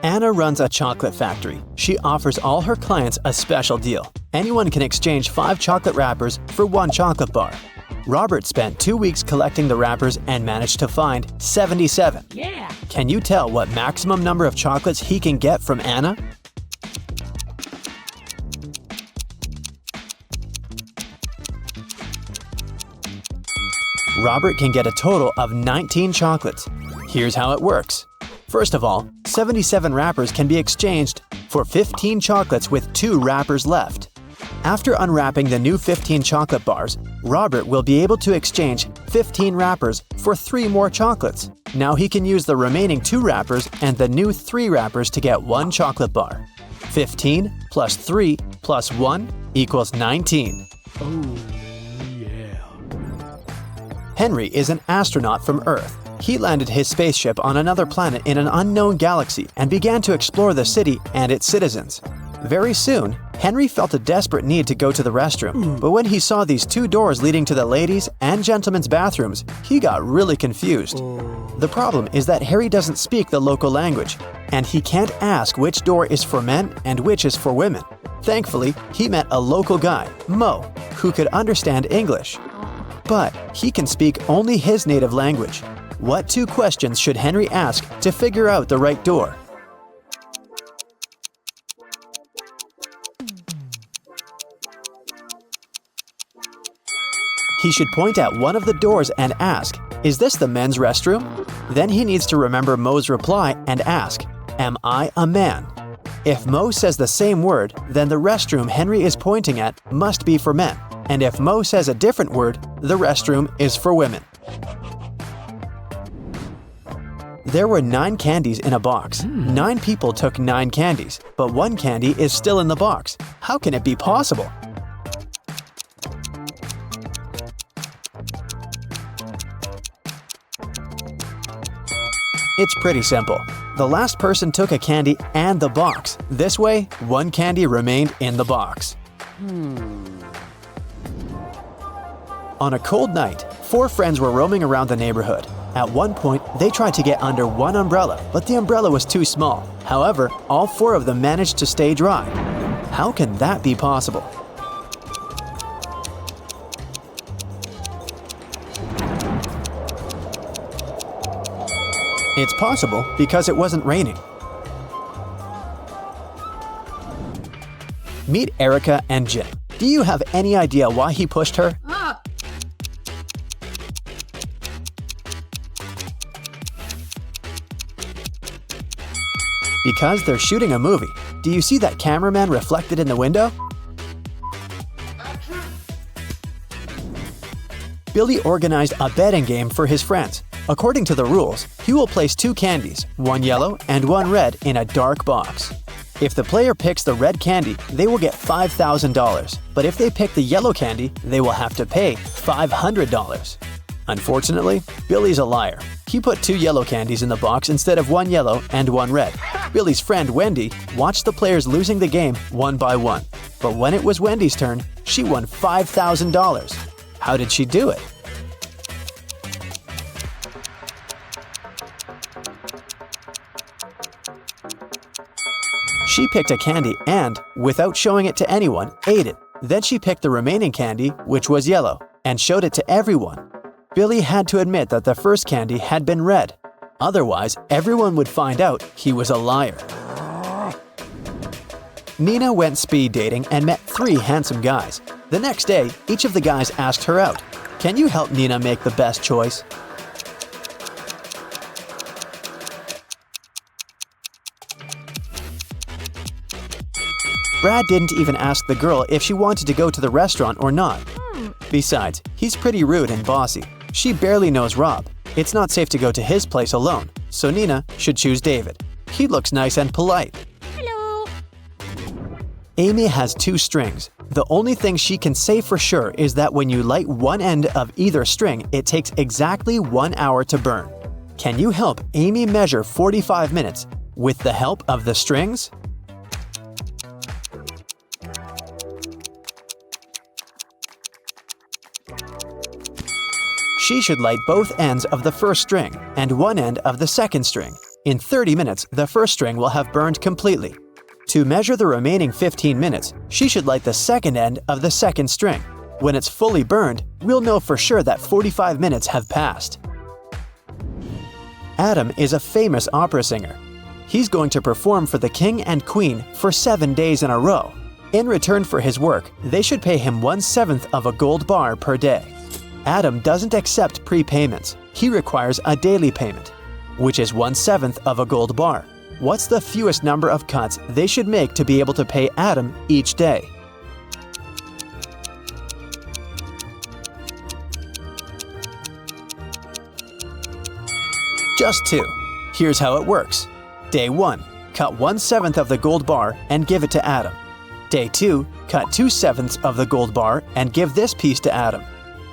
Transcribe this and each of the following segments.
Anna runs a chocolate factory. She offers all her clients a special deal. Anyone can exchange 5 chocolate wrappers for 1 chocolate bar. Robert spent 2 weeks collecting the wrappers and managed to find 77. Yeah! Can you tell what maximum number of chocolates he can get from Anna? Robert can get a total of 19 chocolates. Here's how it works. First of all, 77 wrappers can be exchanged for 15 chocolates with 2 wrappers left. After unwrapping the new 15 chocolate bars, Robert will be able to exchange 15 wrappers for 3 more chocolates. Now he can use the remaining 2 wrappers and the new 3 wrappers to get 1 chocolate bar. 15 plus 3 plus 1 equals 19. Oh, yeah. Henry is an astronaut from Earth. He landed his spaceship on another planet in an unknown galaxy and began to explore the city and its citizens. Very soon, Henry felt a desperate need to go to the restroom, but when he saw these 2 doors leading to the ladies' and gentlemen's bathrooms, he got really confused. The problem is that Harry doesn't speak the local language, and he can't ask which door is for men and which is for women. Thankfully, he met a local guy, Mo, who could understand English. But he can speak only his native language. What 2 questions should Henry ask to figure out the right door? He should point at one of the doors and ask, "Is this the men's restroom?" Then he needs to remember Mo's reply and ask, "Am I a man?" If Mo says the same word, then the restroom Henry is pointing at must be for men. And if Mo says a different word, the restroom is for women. There were 9 candies in a box. 9 people took 9 candies, but 1 candy is still in the box. How can it be possible? It's pretty simple. The last person took a candy and the box. This way, 1 candy remained in the box. On a cold night, 4 friends were roaming around the neighborhood. At one point, they tried to get under one umbrella, but the umbrella was too small. However, all 4 of them managed to stay dry. How can that be possible? It's possible because it wasn't raining. Meet Erica and Jim. Do you have any idea why he pushed her? Because they're shooting a movie. Do you see that cameraman reflected in the window? Billy organized a betting game for his friends. According to the rules, he will place 2 candies, 1 yellow and 1 red, in a dark box. If the player picks the red candy, they will get $5,000. But if they pick the yellow candy, they will have to pay $500. Unfortunately, Billy's a liar. He put 2 yellow candies in the box instead of 1 yellow and 1 red. Billy's friend Wendy watched the players losing the game one by one. But when it was Wendy's turn, she won $5,000. How did she do it? She picked a candy and, without showing it to anyone, ate it. Then she picked the remaining candy, which was yellow, and showed it to everyone. Billy had to admit that the first candy had been red. Otherwise, everyone would find out he was a liar. Nina went speed dating and met 3 handsome guys. The next day, each of the guys asked her out. Can you help Nina make the best choice? Brad didn't even ask the girl if she wanted to go to the restaurant or not. Besides, he's pretty rude and bossy. She barely knows Rob. It's not safe to go to his place alone, so Nina should choose David. He looks nice and polite. Hello. Amy has 2 strings. The only thing she can say for sure is that when you light one end of either string, it takes exactly 1 hour to burn. Can you help Amy measure 45 minutes with the help of the strings? She should light both ends of the first string and one end of the second string. In 30 minutes, the first string will have burned completely. To measure the remaining 15 minutes, she should light the second end of the second string. When it's fully burned, we'll know for sure that 45 minutes have passed. Adam is a famous opera singer. He's going to perform for the king and queen for 7 days in a row. In return for his work, they should pay him 1/7 of a gold bar per day. Adam doesn't accept prepayments. He requires a daily payment, which is 1/7 of a gold bar. What's the fewest number of cuts they should make to be able to pay Adam each day? Just 2. Here's how it works. Day 1, cut 1/7 of the gold bar and give it to Adam. Day 2, cut 2/7 of the gold bar and give this piece to Adam.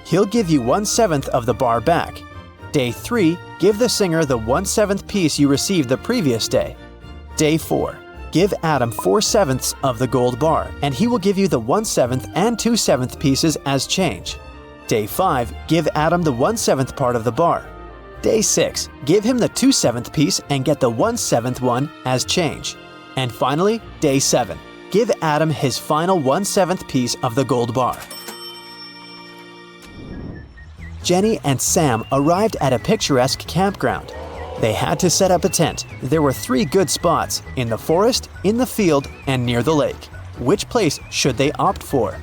He'll give you 1/7 of the bar back. Day 3, give the singer the 1/7 piece you received the previous day. Day 4, give Adam 4/7 of the gold bar and he will give you the 1/7 and 2/7 pieces as change. Day 5, give Adam the 1/7 part of the bar. Day 6, give him the 2/7 piece and get the 1/7 one as change. And finally, Day 7, give Adam his final 1/7 piece of the gold bar. Jenny and Sam arrived at a picturesque campground. They had to set up a tent. There were 3 good spots: in the forest, in the field, and near the lake. Which place should they opt for?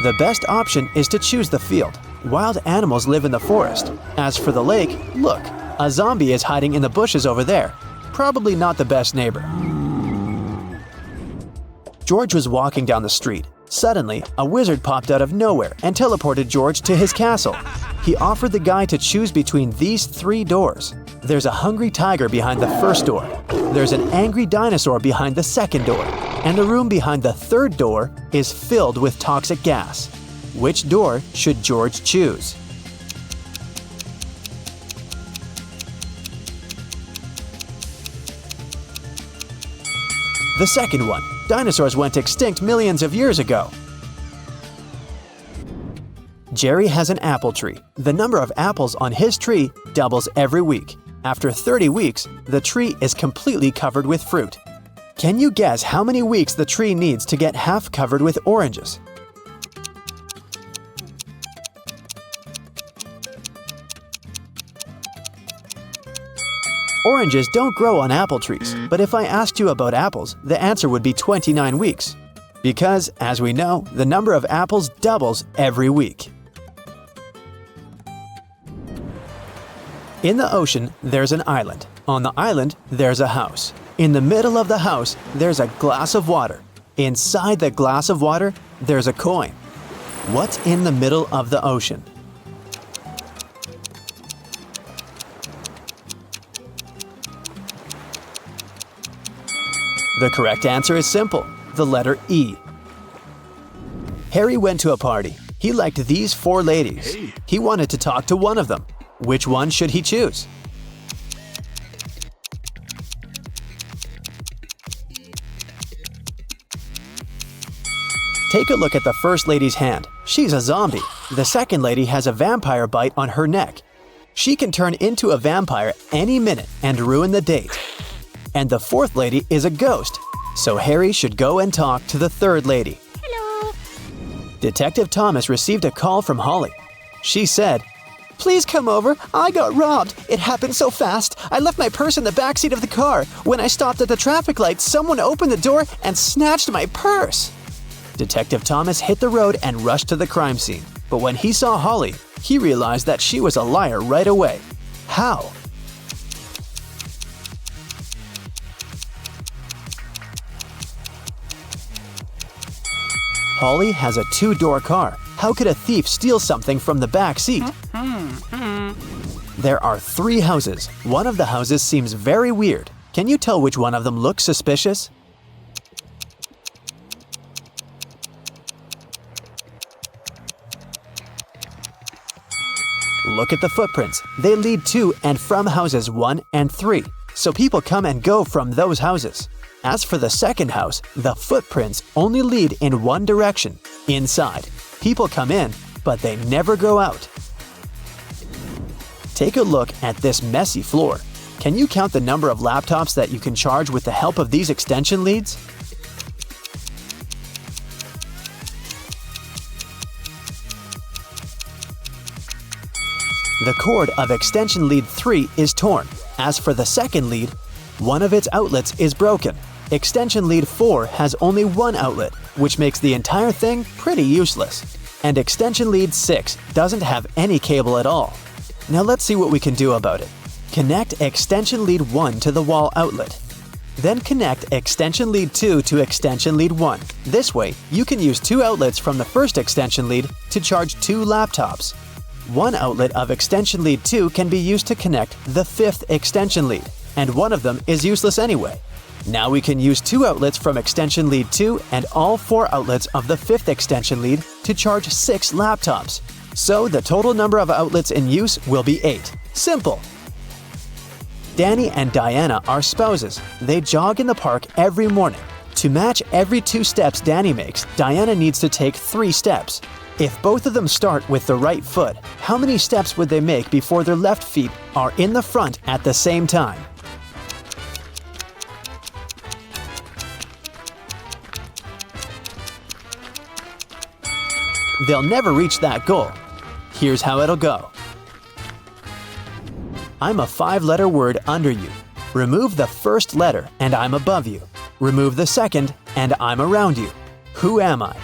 The best option is to choose the field. Wild animals live in the forest. As for the lake, look, a zombie is hiding in the bushes over there. Probably not the best neighbor. George was walking down the street. Suddenly, a wizard popped out of nowhere and teleported George to his castle. He offered the guy to choose between these 3 doors. There's a hungry tiger behind the first door. There's an angry dinosaur behind the second door. And the room behind the third door is filled with toxic gas. Which door should George choose? The second one. Dinosaurs went extinct millions of years ago. Jerry has an apple tree. The number of apples on his tree doubles every week. After 30 weeks, the tree is completely covered with fruit. Can you guess how many weeks the tree needs to get half covered with oranges? Oranges don't grow on apple trees, but if I asked you about apples, the answer would be 29 weeks. Because, as we know, the number of apples doubles every week. In the ocean, there's an island. On the island, there's a house. In the middle of the house, there's a glass of water. Inside the glass of water, there's a coin. What's in the middle of the ocean? The correct answer is simple, the letter E. Harry went to a party. He liked these 4 ladies. He wanted to talk to one of them. Which one should he choose? Take a look at the first lady's hand. She's a zombie. The second lady has a vampire bite on her neck. She can turn into a vampire any minute and ruin the date. And the fourth lady is a ghost, so Harry should go and talk to the third lady. Hello. Detective Thomas received a call from Holly. She said, "Please come over. I got robbed. It happened so fast. I left my purse in the backseat of the car. When I stopped at the traffic light, someone opened the door and snatched my purse." Detective Thomas hit the road and rushed to the crime scene. But when he saw Holly, he realized that she was a liar right away. How? Holly has a 2-door car. How could a thief steal something from the back seat? There are 3 houses. One of the houses seems very weird. Can you tell which one of them looks suspicious? Look at the footprints. They lead to and from houses 1 and 3, so people come and go from those houses. As for the second house, the footprints only lead in one direction, inside. People come in, but they never go out. Take a look at this messy floor. Can you count the number of laptops that you can charge with the help of these extension leads? The cord of extension lead 3 is torn. As for the second lead, one of its outlets is broken. Extension lead 4 has only one outlet, which makes the entire thing pretty useless. And extension lead 6 doesn't have any cable at all. Now let's see what we can do about it. Connect extension lead 1 to the wall outlet. Then connect extension lead 2 to extension lead 1. This way, you can use 2 outlets from the first extension lead to charge 2 laptops. One outlet of extension lead 2 can be used to connect the 5th extension lead, and one of them is useless anyway. Now we can use 2 outlets from extension lead 2 and all 4 outlets of the 5th extension lead to charge 6 laptops. So the total number of outlets in use will be 8. Simple! Danny and Diana are spouses. They jog in the park every morning. To match every 2 steps Danny makes, Diana needs to take 3 steps. If both of them start with the right foot, how many steps would they make before their left feet are in the front at the same time? They'll never reach that goal. Here's how it'll go. I'm a 5-letter word under you. Remove the first letter and I'm above you. Remove the second and I'm around you. Who am I?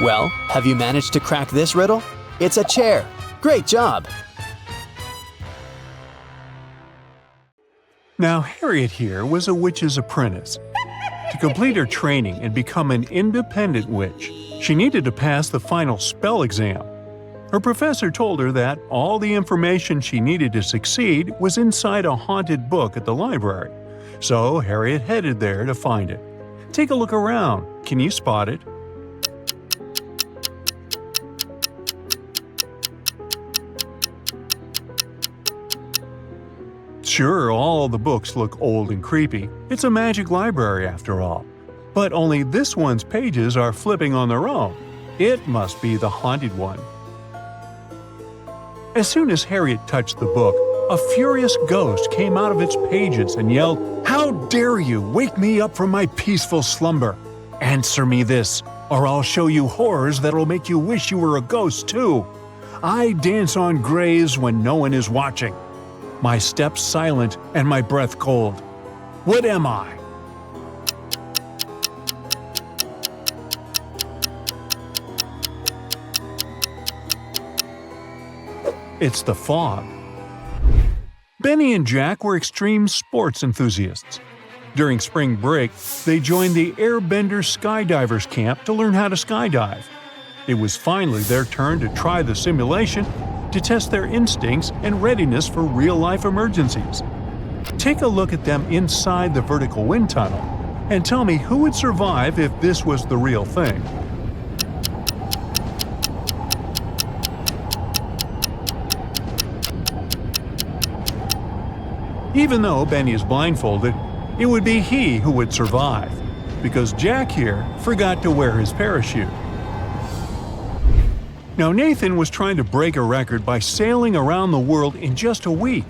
Well, have you managed to crack this riddle? It's a chair. Great job! Now, Harriet here was a witch's apprentice. To complete her training and become an independent witch, she needed to pass the final spell exam. Her professor told her that all the information she needed to succeed was inside a haunted book at the library. So Harriet headed there to find it. Take a look around. Can you spot it? Sure, all the books look old and creepy. It's a magic library after all. But only this one's pages are flipping on their own. It must be the haunted one. As soon as Harriet touched the book, a furious ghost came out of its pages and yelled, "How dare you wake me up from my peaceful slumber? Answer me this, or I'll show you horrors that'll make you wish you were a ghost too. I dance on graves when no one is watching. My steps silent and my breath cold. What am I?" It's the fog. Benny and Jack were extreme sports enthusiasts. During spring break, they joined the Airbender Skydivers camp to learn how to skydive. It was finally their turn to try the simulation to test their instincts and readiness for real-life emergencies. Take a look at them inside the vertical wind tunnel and tell me who would survive if this was the real thing. Even though Benny is blindfolded, it would be he who would survive, because Jack here forgot to wear his parachute. Now Nathan was trying to break a record by sailing around the world in just a week.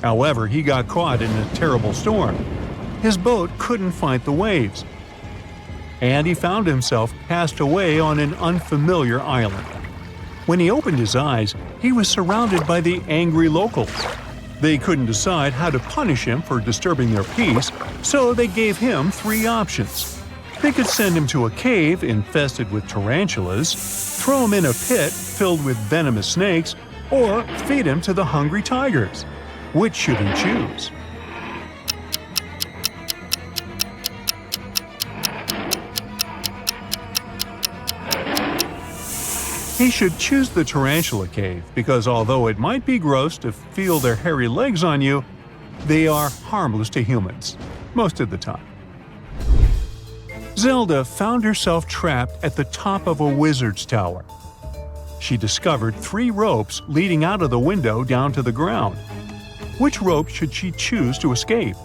However, he got caught in a terrible storm. His boat couldn't fight the waves, and he found himself cast away on an unfamiliar island. When he opened his eyes, he was surrounded by the angry locals. They couldn't decide how to punish him for disturbing their peace, so they gave him 3 options. They could send him to a cave infested with tarantulas, throw him in a pit filled with venomous snakes, or feed him to the hungry tigers. Which should he choose? He should choose the tarantula cave because although it might be gross to feel their hairy legs on you, they are harmless to humans, most of the time. Zelda found herself trapped at the top of a wizard's tower. She discovered 3 ropes leading out of the window down to the ground. Which rope should she choose to escape?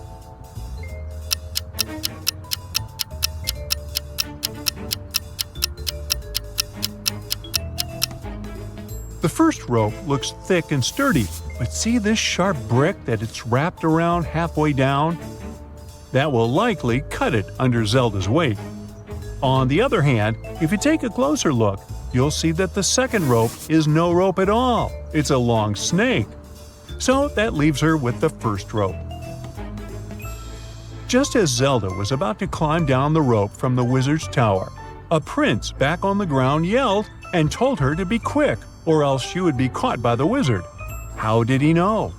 The first rope looks thick and sturdy, but see this sharp brick that it's wrapped around halfway down? That will likely cut it under Zelda's weight. On the other hand, if you take a closer look, you'll see that the second rope is no rope at all. It's a long snake. So that leaves her with the first rope. Just as Zelda was about to climb down the rope from the wizard's tower, a prince back on the ground yelled and told her to be quick, or else she would be caught by the wizard. How did he know?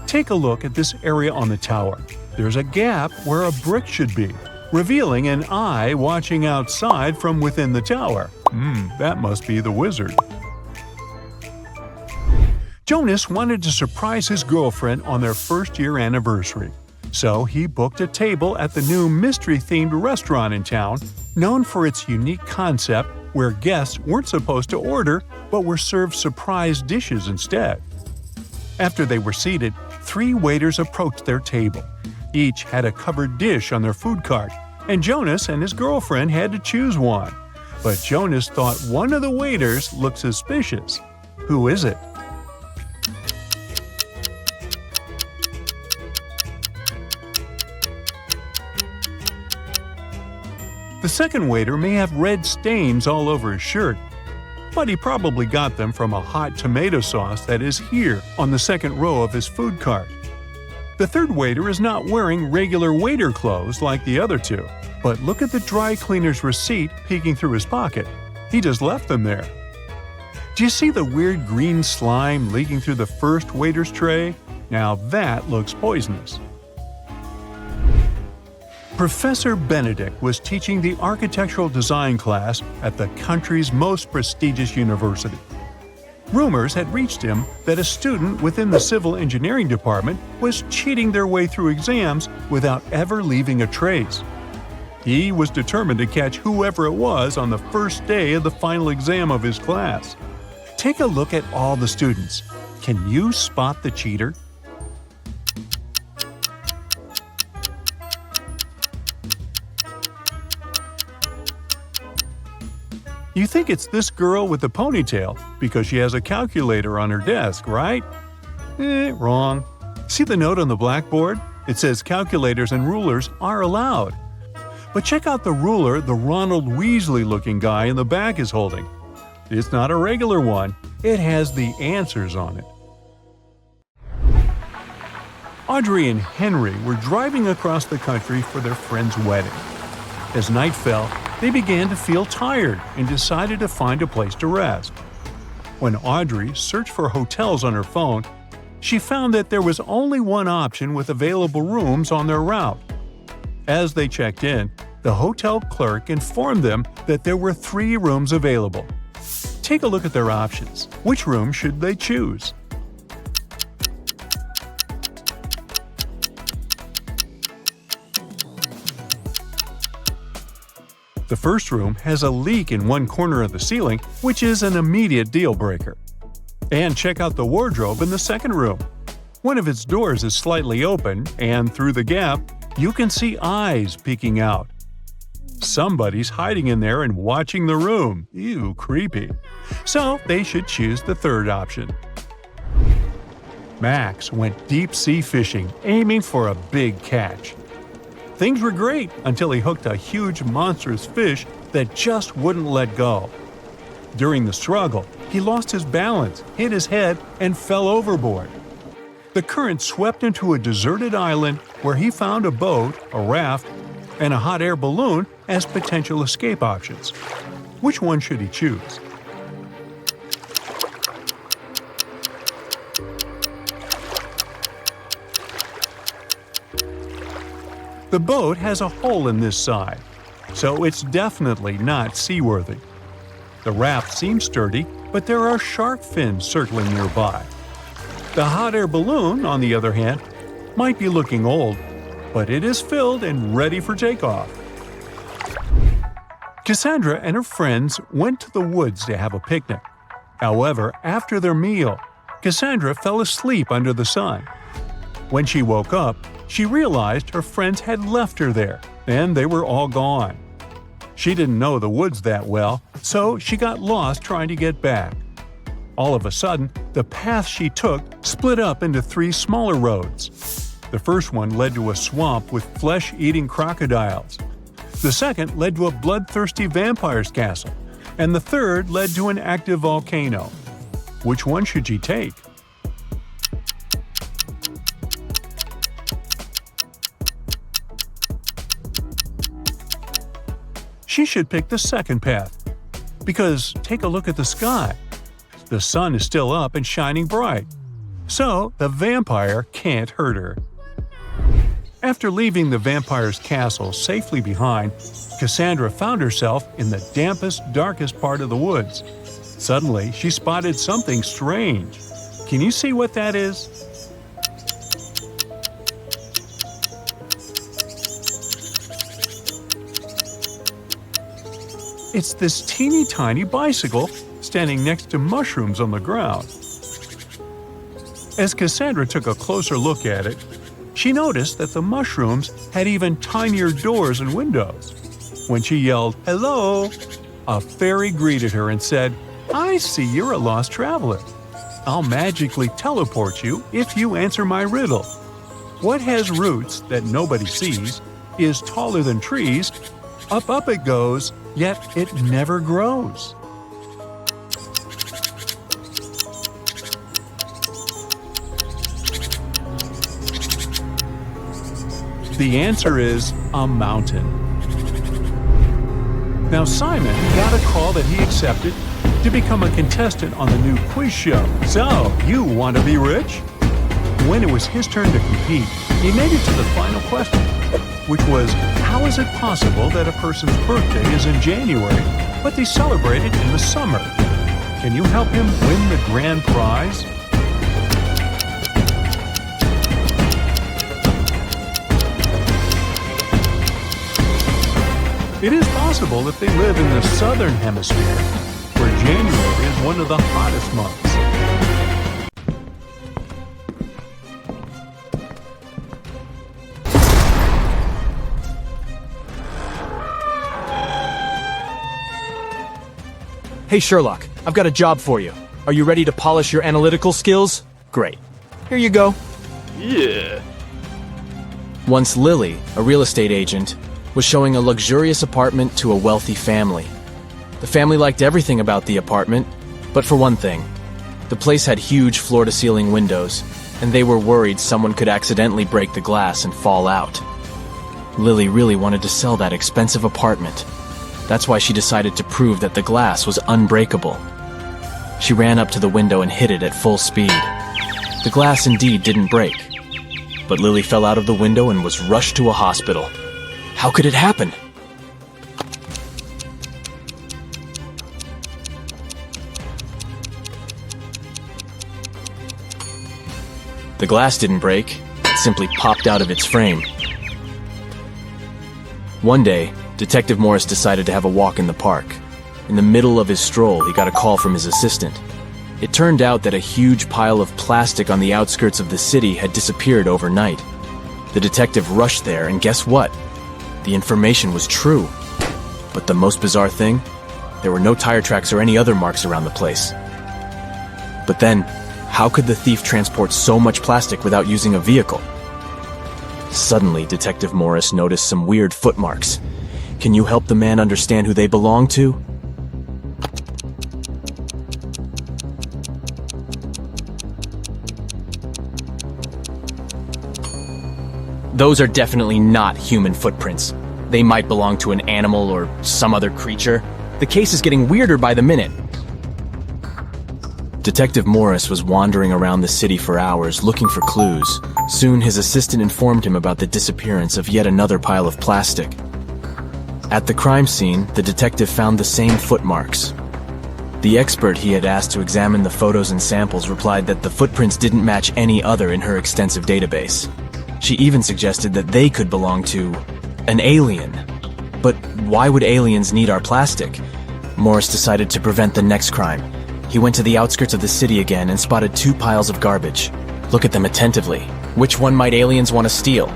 Take a look at this area on the tower. There's a gap where a brick should be, revealing an eye watching outside from within the tower. That must be the wizard. Jonas wanted to surprise his girlfriend on their first-year anniversary. So he booked a table at the new mystery-themed restaurant in town, known for its unique concept where guests weren't supposed to order but were served surprise dishes instead. After they were seated, 3 waiters approached their table. Each had a covered dish on their food cart, and Jonas and his girlfriend had to choose one. But Jonas thought one of the waiters looked suspicious. Who is it? The second waiter may have red stains all over his shirt, but he probably got them from a hot tomato sauce that is here on the second row of his food cart. The third waiter is not wearing regular waiter clothes like the other 2, but look at the dry cleaner's receipt peeking through his pocket. He just left them there. Do you see the weird green slime leaking through the first waiter's tray? Now that looks poisonous. Professor Benedict was teaching the architectural design class at the country's most prestigious university. Rumors had reached him that a student within the civil engineering department was cheating their way through exams without ever leaving a trace. He was determined to catch whoever it was on the first day of the final exam of his class. Take a look at all the students. Can you spot the cheater? You think it's this girl with the ponytail because she has a calculator on her desk, right? Wrong. See the note on the blackboard? It says calculators and rulers are allowed. But check out the ruler the Ronald Weasley-looking guy in the back is holding. It's not a regular one. It has the answers on it. Audrey and Henry were driving across the country for their friend's wedding. As night fell, they began to feel tired and decided to find a place to rest. When Audrey searched for hotels on her phone, she found that there was only one option with available rooms on their route. As they checked in, the hotel clerk informed them that there were 3 rooms available. Take a look at their options. Which room should they choose? The first room has a leak in one corner of the ceiling, which is an immediate deal breaker. And check out the wardrobe in the second room. One of its doors is slightly open, and through the gap, you can see eyes peeking out. Somebody's hiding in there and watching the room. Ew, creepy. So they should choose the third option. Max went deep-sea fishing, aiming for a big catch. Things were great until he hooked a huge monstrous fish that just wouldn't let go. During the struggle, he lost his balance, hit his head, and fell overboard. The current swept into a deserted island where he found a boat, a raft, and a hot air balloon as potential escape options. Which one should he choose? The boat has a hole in this side, so it's definitely not seaworthy. The raft seems sturdy, but there are shark fins circling nearby. The hot air balloon, on the other hand, might be looking old, but it is filled and ready for takeoff. Cassandra and her friends went to the woods to have a picnic. However, after their meal, Cassandra fell asleep under the sun. When she woke up, she realized her friends had left her there, and they were all gone. She didn't know the woods that well, so she got lost trying to get back. All of a sudden, the path she took split up into 3 smaller roads. The first one led to a swamp with flesh-eating crocodiles. The second led to a bloodthirsty vampire's castle, and the third led to an active volcano. Which one should she take? She should pick the second path. Because take a look at the sky. The sun is still up and shining bright. So the vampire can't hurt her. After leaving the vampire's castle safely behind, Cassandra found herself in the dampest, darkest part of the woods. Suddenly, she spotted something strange. Can you see what that is? It's this teeny tiny bicycle standing next to mushrooms on the ground. As Cassandra took a closer look at it, she noticed that the mushrooms had even tinier doors and windows. When she yelled, "Hello!" a fairy greeted her and said, "I see you're a lost traveler. I'll magically teleport you if you answer my riddle. What has roots that nobody sees, is taller than trees, up it goes, yet it never grows?" The answer is a mountain. Now Simon got a call that he accepted to become a contestant on the new quiz show. So, you want to be rich? When it was his turn to compete, he made it to the final question, which was, how is it possible that a person's birthday is in January, but they celebrate it in the summer? Can you help him win the grand prize? It is possible that they live in the southern hemisphere, where January is one of the hottest months. Hey Sherlock, I've got a job for you. Are you ready to polish your analytical skills? Great. Here you go. Yeah. Once Lily, a real estate agent, was showing a luxurious apartment to a wealthy family. The family liked everything about the apartment, but for one thing, the place had huge floor-to-ceiling windows, and they were worried someone could accidentally break the glass and fall out. Lily really wanted to sell that expensive apartment. That's why she decided to prove that the glass was unbreakable. She ran up to the window and hit it at full speed. The glass indeed didn't break, but Lily fell out of the window and was rushed to a hospital. How could it happen? The glass didn't break, it simply popped out of its frame. One day, Detective Morris decided to have a walk in the park. In the middle of his stroll, he got a call from his assistant. It turned out that a huge pile of plastic on the outskirts of the city had disappeared overnight. The detective rushed there, and guess what? The information was true. But the most bizarre thing? There were no tire tracks or any other marks around the place. But then, how could the thief transport so much plastic without using a vehicle? Suddenly, Detective Morris noticed some weird footmarks. Can you help the man understand who they belong to? Those are definitely not human footprints. They might belong to an animal or some other creature. The case is getting weirder by the minute. Detective Morris was wandering around the city for hours looking for clues. Soon his assistant informed him about the disappearance of yet another pile of plastic. At the crime scene, the detective found the same footmarks. The expert he had asked to examine the photos and samples replied that the footprints didn't match any other in her extensive database. She even suggested that they could belong to an alien. But why would aliens need our plastic? Morris decided to prevent the next crime. He went to the outskirts of the city again and spotted 2 piles of garbage. Look at them attentively. Which one might aliens want to steal?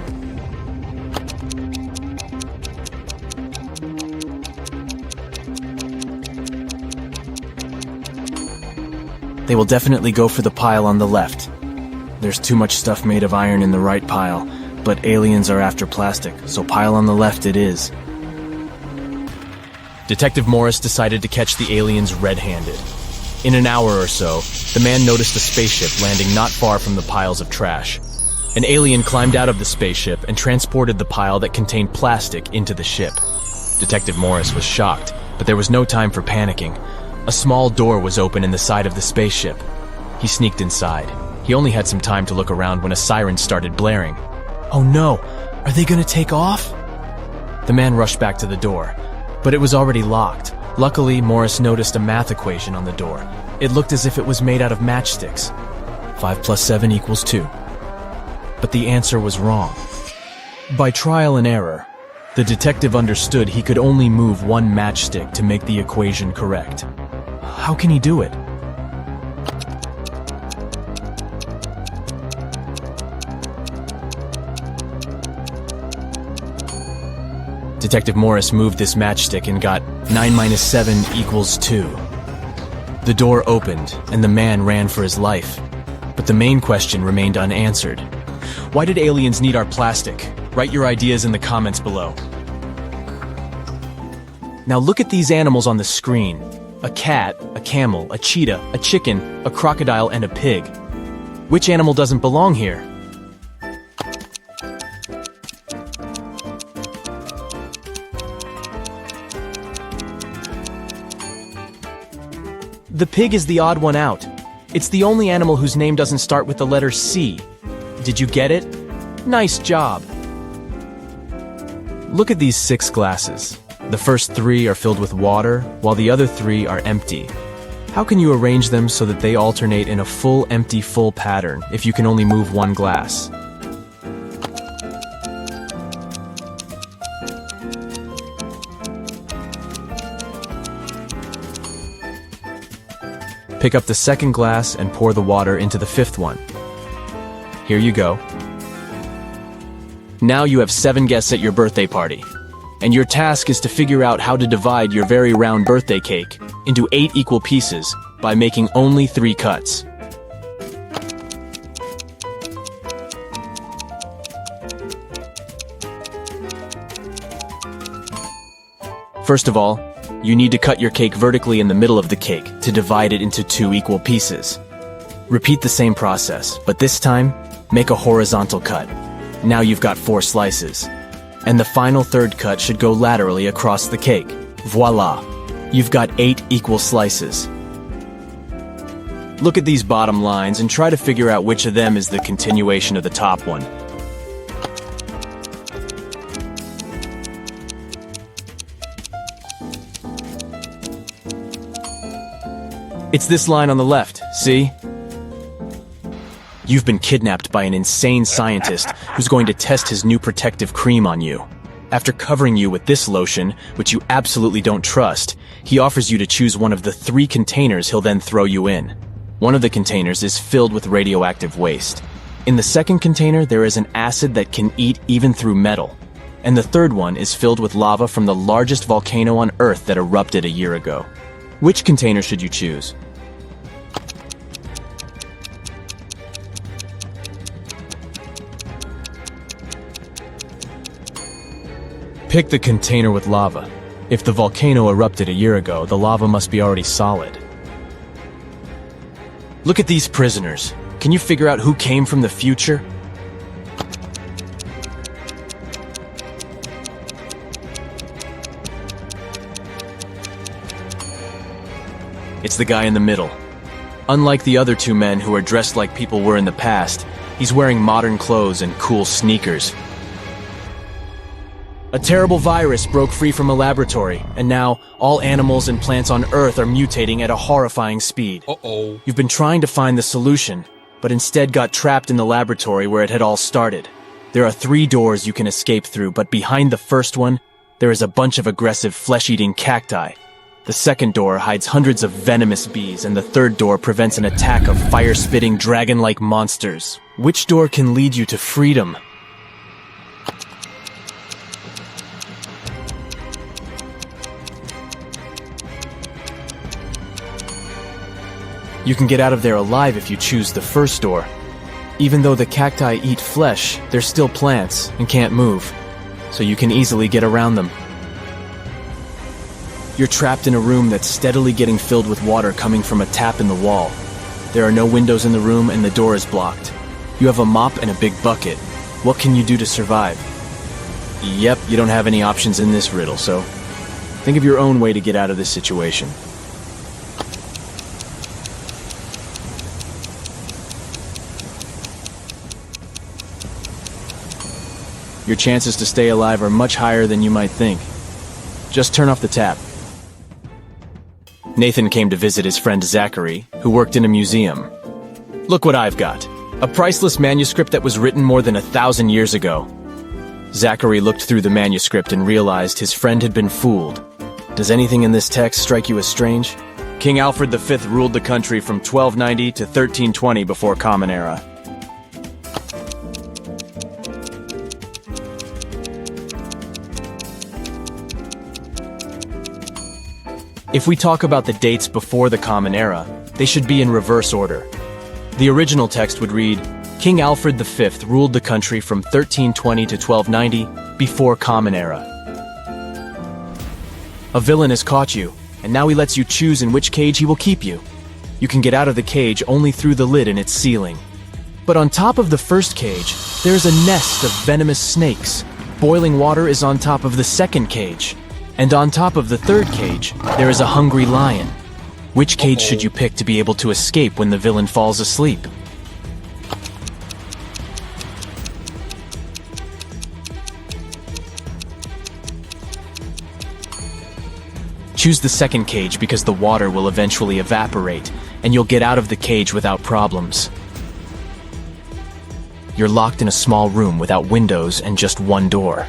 They will definitely go for the pile on the left. There's too much stuff made of iron in the right pile, but aliens are after plastic, so pile on the left it is. Detective Morris decided to catch the aliens red-handed. In an hour or so, the man noticed a spaceship landing not far from the piles of trash. An alien climbed out of the spaceship and transported the pile that contained plastic into the ship. Detective Morris was shocked, but there was no time for panicking. A small door was open in the side of the spaceship. He sneaked inside. He only had some time to look around when a siren started blaring. Oh no! Are they gonna take off? The man rushed back to the door, but it was already locked. Luckily, Morris noticed a math equation on the door. It looked as if it was made out of matchsticks. 5 plus 7 equals 2. But the answer was wrong. By trial and error, the detective understood he could only move one matchstick to make the equation correct. How can he do it? Detective Morris moved this matchstick and got 9 minus 7 equals 2. The door opened, and the man ran for his life. But the main question remained unanswered. Why did aliens need our plastic? Write your ideas in the comments below. Now look at these animals on the screen. A cat, a camel, a cheetah, a chicken, a crocodile, and a pig. Which animal doesn't belong here? The pig is the odd one out. It's the only animal whose name doesn't start with the letter C. Did you get it? Nice job! Look at these 6 glasses. The first 3 are filled with water, while the other 3 are empty. How can you arrange them so that they alternate in a full empty full pattern if you can only move one glass? Pick up the second glass and pour the water into the 5th one. Here you go. Now you have 7 guests at your birthday party. And your task is to figure out how to divide your very round birthday cake into 8 equal pieces by making only 3 cuts. First of all, you need to cut your cake vertically in the middle of the cake to divide it into 2 equal pieces. Repeat the same process, but this time, make a horizontal cut. Now you've got 4 slices. And the final 3rd cut should go laterally across the cake. Voila! You've got 8 equal slices. Look at these bottom lines and try to figure out which of them is the continuation of the top one. It's this line on the left, see? You've been kidnapped by an insane scientist who's going to test his new protective cream on you. After covering you with this lotion, which you absolutely don't trust, he offers you to choose one of the 3 containers he'll then throw you in. One of the containers is filled with radioactive waste. In the second container, there is an acid that can eat even through metal. And the 3rd one is filled with lava from the largest volcano on Earth that erupted a year ago. Which container should you choose? Pick the container with lava. If the volcano erupted a year ago, the lava must be already solid. Look at these prisoners. Can you figure out who came from the future? It's the guy in the middle. Unlike the other 2 men who are dressed like people were in the past, he's wearing modern clothes and cool sneakers. A terrible virus broke free from a laboratory, and now all animals and plants on Earth are mutating at a horrifying speed. Uh-oh. You've been trying to find the solution, but instead got trapped in the laboratory where it had all started. There are 3 doors you can escape through, but behind the first one, there is a bunch of aggressive flesh-eating cacti. The second door hides hundreds of venomous bees, and the 3rd door prevents an attack of fire-spitting dragon-like monsters. Which door can lead you to freedom? You can get out of there alive if you choose the first door. Even though the cacti eat flesh, they're still plants and can't move, so you can easily get around them. You're trapped in a room that's steadily getting filled with water coming from a tap in the wall. There are no windows in the room and the door is blocked. You have a mop and a big bucket. What can you do to survive? Yep, you don't have any options in this riddle, so think of your own way to get out of this situation. Your chances to stay alive are much higher than you might think. Just turn off the tap. Nathan came to visit his friend Zachary, who worked in a museum. Look what I've got. A priceless manuscript that was written more than 1,000 years ago. Zachary looked through the manuscript and realized his friend had been fooled. Does anything in this text strike you as strange? King Alfred V ruled the country from 1290 to 1320 before Common Era. If we talk about the dates before the Common Era, they should be in reverse order. The original text would read, King Alfred V ruled the country from 1320 to 1290 before Common Era. A villain has caught you, and now he lets you choose in which cage he will keep you. You can get out of the cage only through the lid in its ceiling. But on top of the first cage, there is a nest of venomous snakes. Boiling water is on top of the second cage. And on top of the third cage, there is a hungry lion. Which cage should you pick to be able to escape when the villain falls asleep? Choose the second cage because the water will eventually evaporate, and you'll get out of the cage without problems. You're locked in a small room without windows and just one door.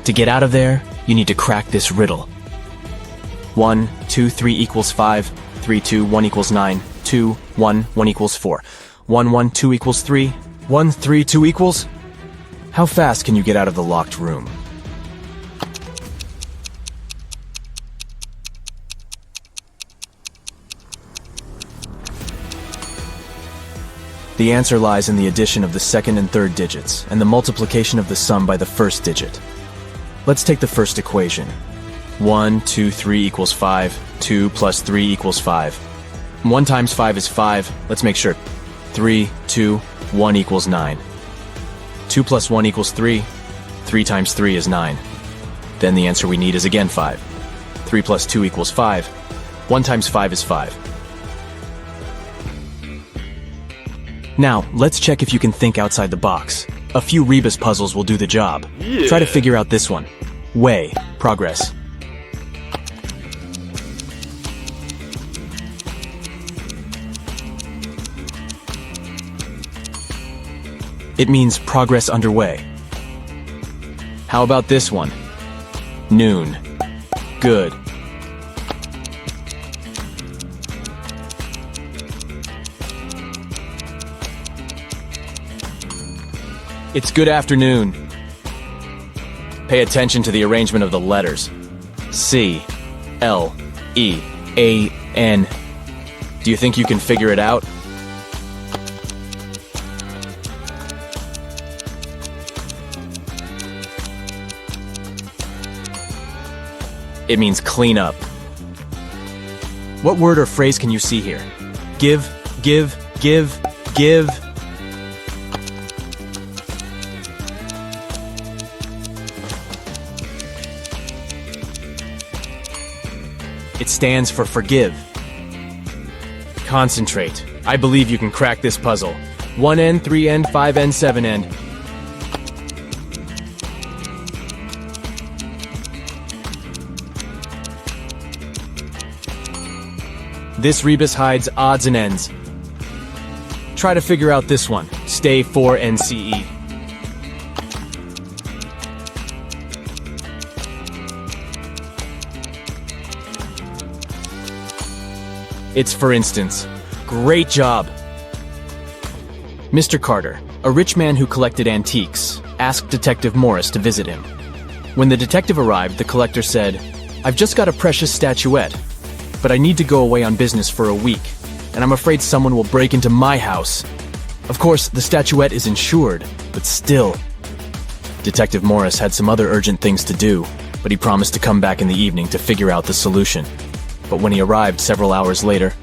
To get out of there, you need to crack this riddle. 1, 2, 3 equals 5, 3, 2, 1 equals 9, 2, 1, 1 equals 4, 1, 1, 2 equals 3, 1, 3, 2 equals... How fast can you get out of the locked room? The answer lies in the addition of the second and third digits, and the multiplication of the sum by the first digit. Let's take the first equation. 1, 2, 3 equals 5, 2 plus 3 equals 5. 1 times 5 is 5, let's make sure. 3, 2, 1 equals 9. 2 plus 1 equals 3, 3 times 3 is 9. Then the answer we need is again 5. 3 plus 2 equals 5. 1 times 5 is 5. Now, let's check if you can think outside the box. A few Rebus puzzles will do the job. Yeah. Try to figure out this one. Way, progress. It means progress underway. How about this one? Noon. Good. It's good afternoon. Pay attention to the arrangement of the letters. C, L, E, A, N. Do you think you can figure it out? It means clean up. What word or phrase can you see here? Give, give, give, give. It stands for forgive. Concentrate. I believe you can crack this puzzle. 1N, 3N, 5N, 7N. This rebus hides odds and ends. Try to figure out this one. Stay 4NCE. It's for instance. Great job! Mr. Carter, A rich man who collected antiques asked Detective Morris to visit him. When the detective arrived, the collector said, "I've just got a precious statuette, but I need to go away on business for a week, and I'm afraid someone will break into my house." Of course, the statuette is insured, but still. Detective Morris had some other urgent things to do, but he promised to come back in the evening to figure out the solution. But when he arrived several hours later,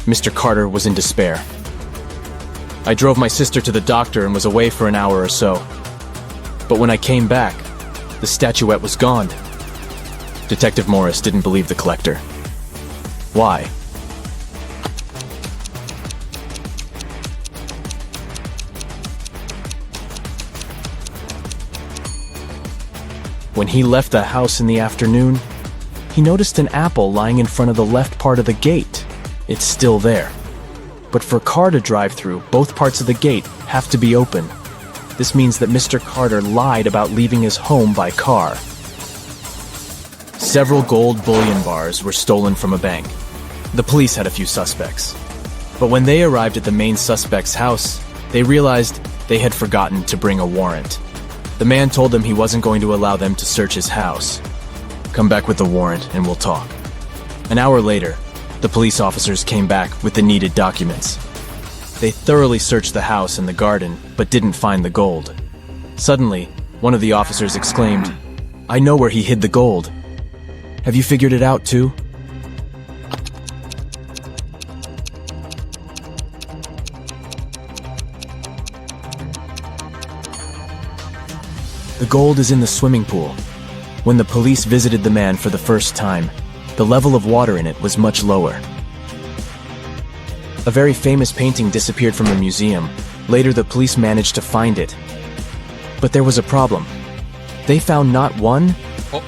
Mr. Carter was in despair. I drove my sister to the doctor and was away for an hour or so. But when I came back, the statuette was gone. Detective Morris didn't believe the collector. Why? When he left the house in the afternoon, he noticed an apple lying in front of the left part of the gate. It's still there. But for a car to drive through, both parts of the gate have to be open. This means that Mr. Carter lied about leaving his home by car. Several gold bullion bars were stolen from a bank. The police had a few suspects. But when they arrived at the main suspect's house, they realized they had forgotten to bring a warrant. The man told them he wasn't going to allow them to search his house. "Come back with the warrant and we'll talk." An hour later, the police officers came back with the needed documents. They thoroughly searched the house and the garden, but didn't find the gold. Suddenly, one of the officers exclaimed, "I know where he hid the gold. Have you figured it out too?" The gold is in the swimming pool. When the police visited the man for the first time, the level of water in it was much lower. A very famous painting disappeared from a museum. Later, the police managed to find it. But there was a problem. They found not one,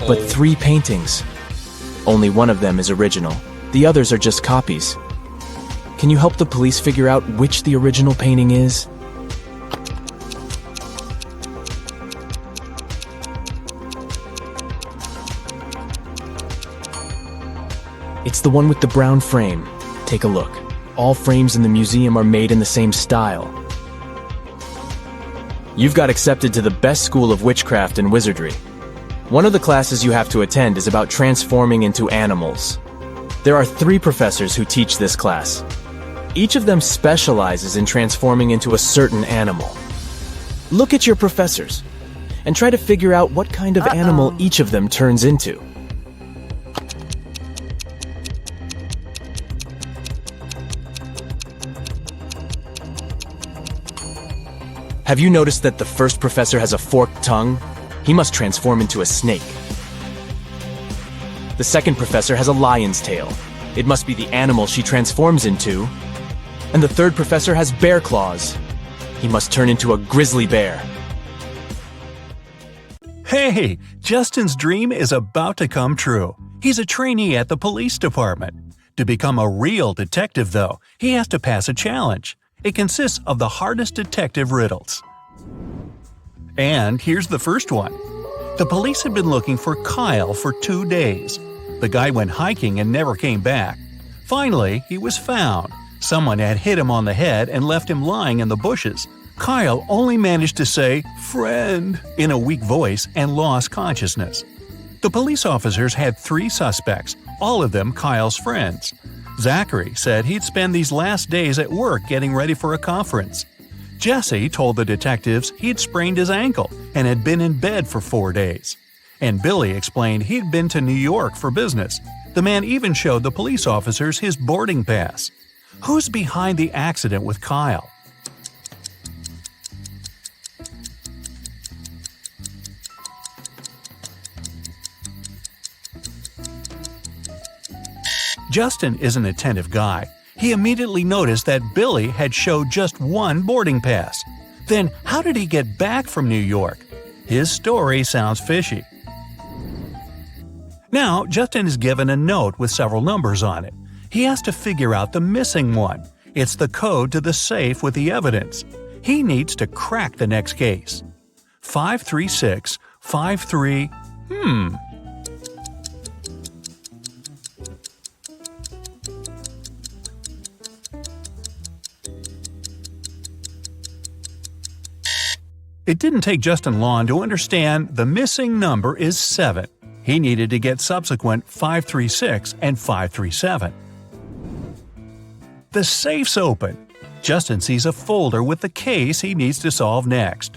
but 3 paintings. Only one of them is original. The others are just copies. Can you help the police figure out which the original painting is? It's the one with the brown frame. Take a look. All frames in the museum are made in the same style. You've got accepted to the best school of witchcraft and wizardry. One of the classes you have to attend is about transforming into animals. There are 3 professors who teach this class. Each of them specializes in transforming into a certain animal. Look at your professors and try to figure out what kind of animal each of them turns into. Have you noticed that the first professor has a forked tongue? He must transform into a snake. The second professor has a lion's tail. It must be the animal she transforms into. And the third professor has bear claws. He must turn into a grizzly bear. Hey, Justin's dream is about to come true. He's a trainee at the police department. To become a real detective, though, he has to pass a challenge. It consists of the hardest detective riddles. And here's the first one. The police had been looking for Kyle for 2 days. The guy went hiking and never came back. Finally, he was found. Someone had hit him on the head and left him lying in the bushes. Kyle only managed to say, "Friend," in a weak voice and lost consciousness. The police officers had 3 suspects, all of them Kyle's friends. Zachary said he'd spend these last days at work getting ready for a conference. Jesse told the detectives he'd sprained his ankle and had been in bed for 4 days. And Billy explained he'd been to New York for business. The man even showed the police officers his boarding pass. Who's behind the accident with Kyle? Justin is an attentive guy. He immediately noticed that Billy had showed just 1 boarding pass. Then how did he get back from New York? His story sounds fishy. Now, Justin is given a note with several numbers on it. He has to figure out the missing one. It's the code to the safe with the evidence. He needs to crack the next case. 53653. It didn't take Justin long to understand the missing number is 7. He needed to get subsequent 536 and 537. The safe's open. Justin sees a folder with the case he needs to solve next.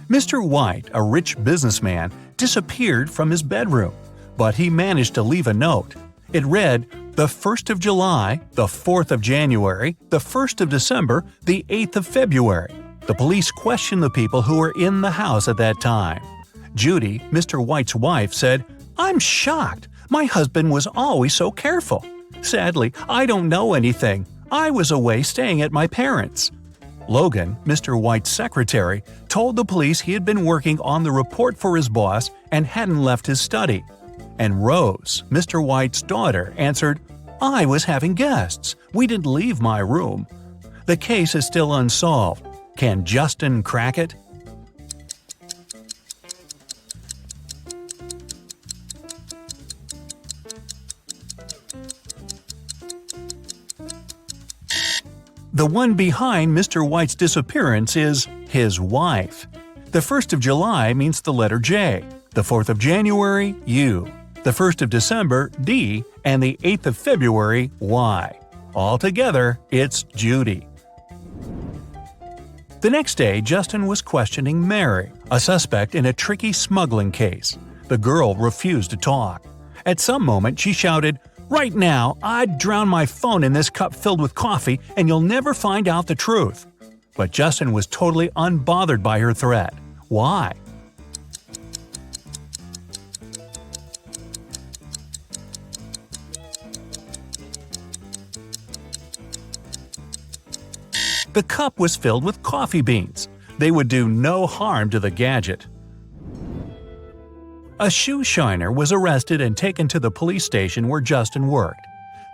Mr. White, a rich businessman, disappeared from his bedroom, but he managed to leave a note. It read, the 1st of July, the 4th of January, the 1st of December, the 8th of February. The police questioned the people who were in the house at that time. Judy, Mr. White's wife, said, "I'm shocked. My husband was always so careful. Sadly, I don't know anything. I was away staying at my parents'." Logan, Mr. White's secretary, told the police he had been working on the report for his boss and hadn't left his study. And Rose, Mr. White's daughter, answered, "I was having guests. We didn't leave my room." The case is still unsolved. Can Justin crack it? The one behind Mr. White's disappearance is his wife. The 1st of July means the letter J, the 4th of January, U, the 1st of December, D, and the 8th of February, Y. Altogether, it's Judy. The next day, Justin was questioning Mary, a suspect in a tricky smuggling case. The girl refused to talk. At some moment, she shouted, "Right now, I'd drown my phone in this cup filled with coffee and you'll never find out the truth." But Justin was totally unbothered by her threat. Why? The cup was filled with coffee beans. They would do no harm to the gadget. A shoe shiner was arrested and taken to the police station where Justin worked.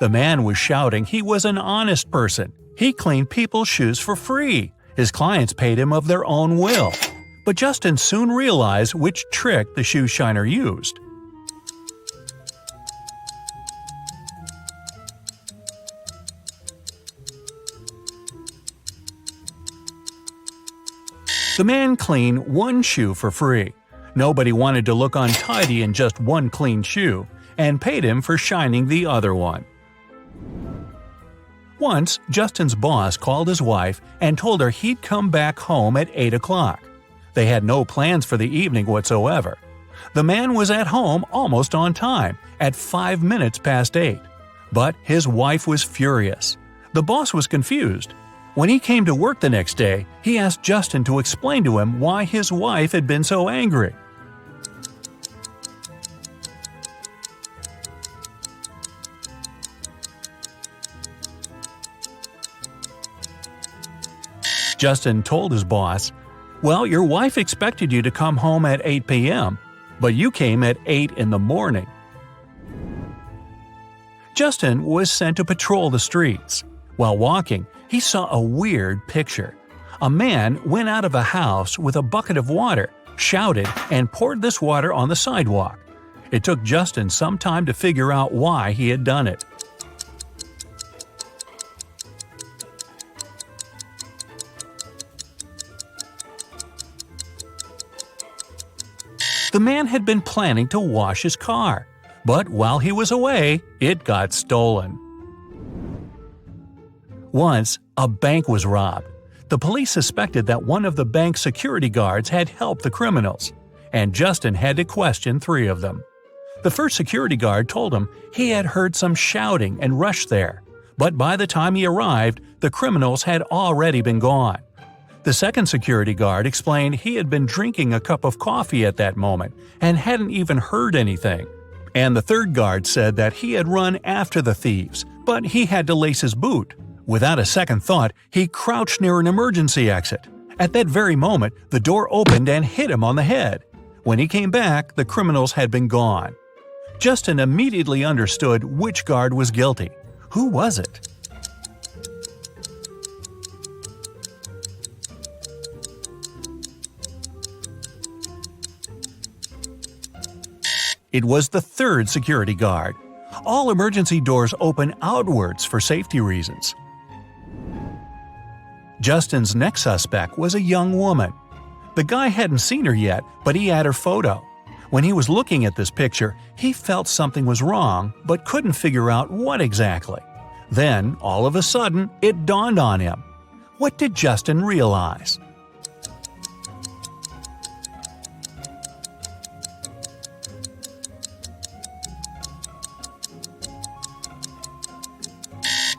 The man was shouting he was an honest person. He cleaned people's shoes for free. His clients paid him of their own will. But Justin soon realized which trick the shoe shiner used. The man cleaned one shoe for free. Nobody wanted to look untidy in just one clean shoe, and paid him for shining the other one. Once, Justin's boss called his wife and told her he'd come back home at 8 o'clock. They had no plans for the evening whatsoever. The man was at home almost on time, at 5 minutes past 8. But his wife was furious. The boss was confused. When he came to work the next day, he asked Justin to explain to him why his wife had been so angry. Justin told his boss, "Well, your wife expected you to come home at 8 p.m., but you came at 8 in the morning." Justin was sent to patrol the streets. While walking, he saw a weird picture. A man went out of a house with a bucket of water, shouted, and poured this water on the sidewalk. It took Justin some time to figure out why he had done it. The man had been planning to wash his car, but while he was away, it got stolen. Once, a bank was robbed. The police suspected that one of the bank's security guards had helped the criminals, and Justin had to question 3 of them. The first security guard told him he had heard some shouting and rushed there, but by the time he arrived, the criminals had already been gone. The second security guard explained he had been drinking a cup of coffee at that moment and hadn't even heard anything. And the third guard said that he had run after the thieves, but he had to lace his boot. Without a second thought, he crouched near an emergency exit. At that very moment, the door opened and hit him on the head. When he came back, the criminals had been gone. Justin immediately understood which guard was guilty. Who was it? It was the third security guard. All emergency doors open outwards for safety reasons. Justin's next suspect was a young woman. The guy hadn't seen her yet, but he had her photo. When he was looking at this picture, he felt something was wrong, but couldn't figure out what exactly. Then, all of a sudden, it dawned on him. What did Justin realize?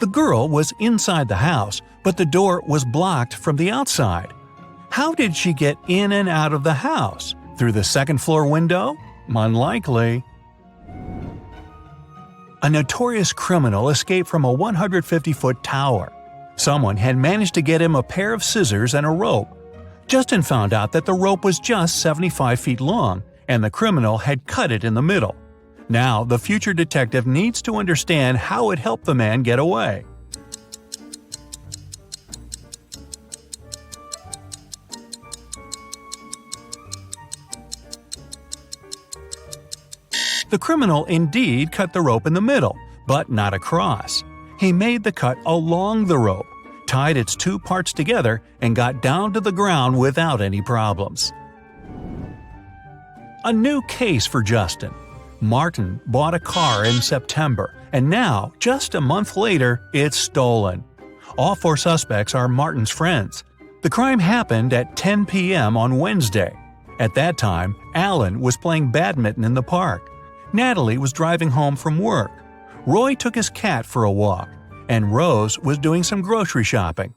The girl was inside the house, but the door was blocked from the outside. How did she get in and out of the house? Through the second-floor window? Unlikely. A notorious criminal escaped from a 150-foot tower. Someone had managed to get him a pair of scissors and a rope. Justin found out that the rope was just 75 feet long, and the criminal had cut it in the middle. Now, the future detective needs to understand how it helped the man get away. The criminal indeed cut the rope in the middle, but not across. He made the cut along the rope, tied its two parts together, and got down to the ground without any problems. A new case for Justin. Martin bought a car in September, and now, just a month later, it's stolen. All four suspects are Martin's friends. The crime happened at 10 p.m. on Wednesday. At that time, Alan was playing badminton in the park. Natalie was driving home from work. Roy took his cat for a walk, and Rose was doing some grocery shopping.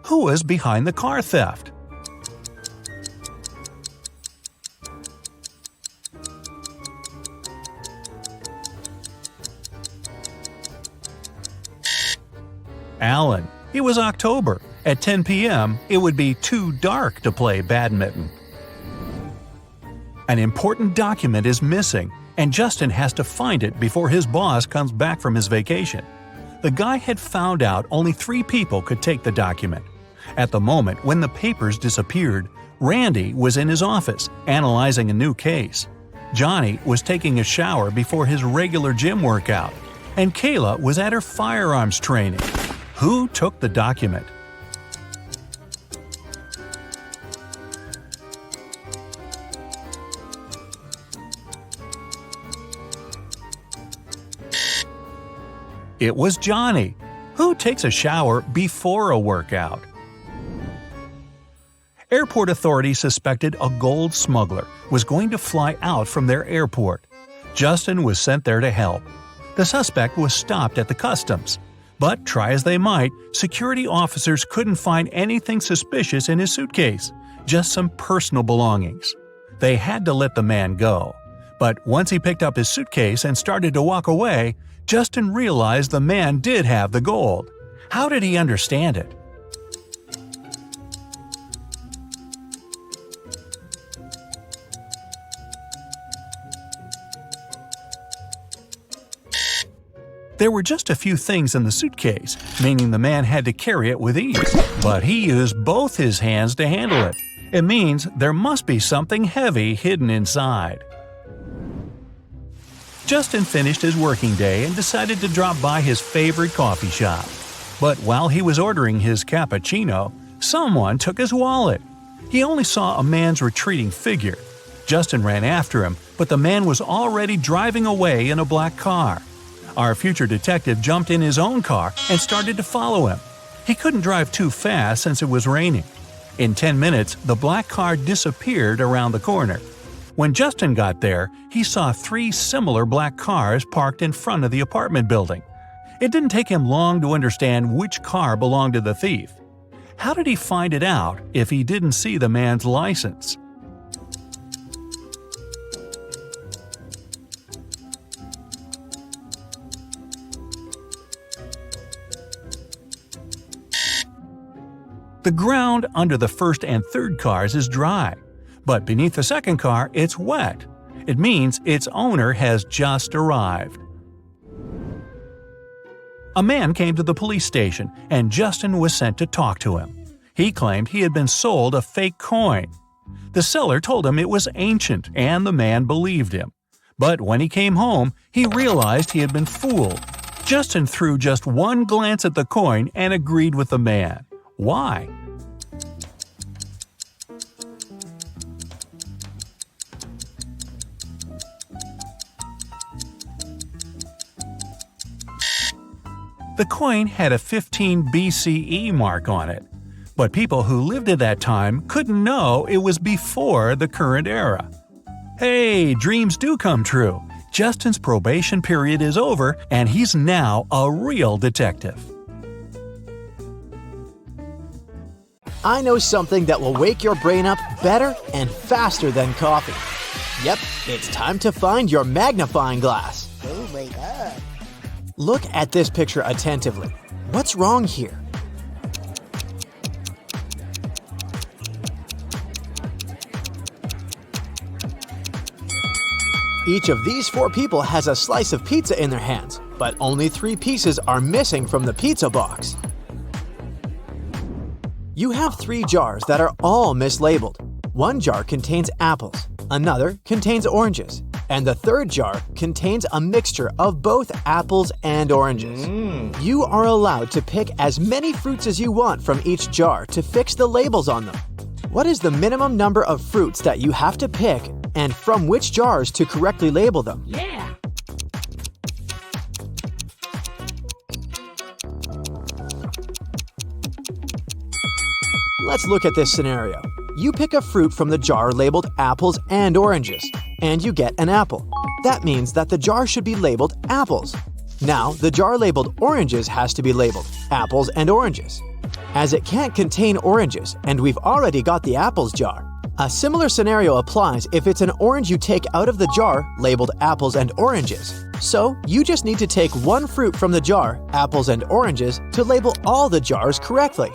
Who was behind the car theft? Alan. It was October. At 10 p.m., it would be too dark to play badminton. An important document is missing, and Justin has to find it before his boss comes back from his vacation. The guy had found out only 3 people could take the document. At the moment when the papers disappeared, Randy was in his office, analyzing a new case. Johnny was taking a shower before his regular gym workout, and Kayla was at her firearms training. Who took the document? It was Johnny. Who takes a shower before a workout? Airport authorities suspected a gold smuggler was going to fly out from their airport. Justin was sent there to help. The suspect was stopped at the customs. But try as they might, security officers couldn't find anything suspicious in his suitcase, just some personal belongings. They had to let the man go. But once he picked up his suitcase and started to walk away, Justin realized the man did have the gold. How did he understand it? There were just a few things in the suitcase, meaning the man had to carry it with ease. But he used both his hands to handle it. It means there must be something heavy hidden inside. Justin finished his working day and decided to drop by his favorite coffee shop. But while he was ordering his cappuccino, someone took his wallet. He only saw a man's retreating figure. Justin ran after him, but the man was already driving away in a black car. Our future detective jumped in his own car and started to follow him. He couldn't drive too fast since it was raining. In 10 minutes, the black car disappeared around the corner. When Justin got there, he saw 3 similar black cars parked in front of the apartment building. It didn't take him long to understand which car belonged to the thief. How did he find it out if he didn't see the man's license? The ground under the first and third cars is dry, but beneath the second car it's wet. It means its owner has just arrived. A man came to the police station and Justin was sent to talk to him. He claimed he had been sold a fake coin. The seller told him it was ancient and the man believed him. But when he came home, he realized he had been fooled. Justin threw just one glance at the coin and agreed with the man. Why? The coin had a 15 BCE mark on it, but people who lived at that time couldn't know it was before the current era. Hey, dreams do come true. Justin's probation period is over and he's now a real detective. I know something that will wake your brain up better and faster than coffee. Yep, it's time to find your magnifying glass. Oh my god. Look at this picture attentively. What's wrong here? Each of these 4 people has a slice of pizza in their hands, but only 3 pieces are missing from the pizza box. You have 3 jars that are all mislabeled. One jar contains apples, another contains oranges, and the third jar contains a mixture of both apples and oranges. You are allowed to pick as many fruits as you want from each jar to fix the labels on them. What is the minimum number of fruits that you have to pick and from which jars to correctly label them? Yeah. Let's look at this scenario. You pick a fruit from the jar labeled apples and oranges, and you get an apple. That means that the jar should be labeled apples. Now, the jar labeled oranges has to be labeled apples and oranges. As it can't contain oranges, and we've already got the apples jar. A similar scenario applies if it's an orange you take out of the jar labeled apples and oranges. So, you just need to take one fruit from the jar, apples and oranges, to label all the jars correctly.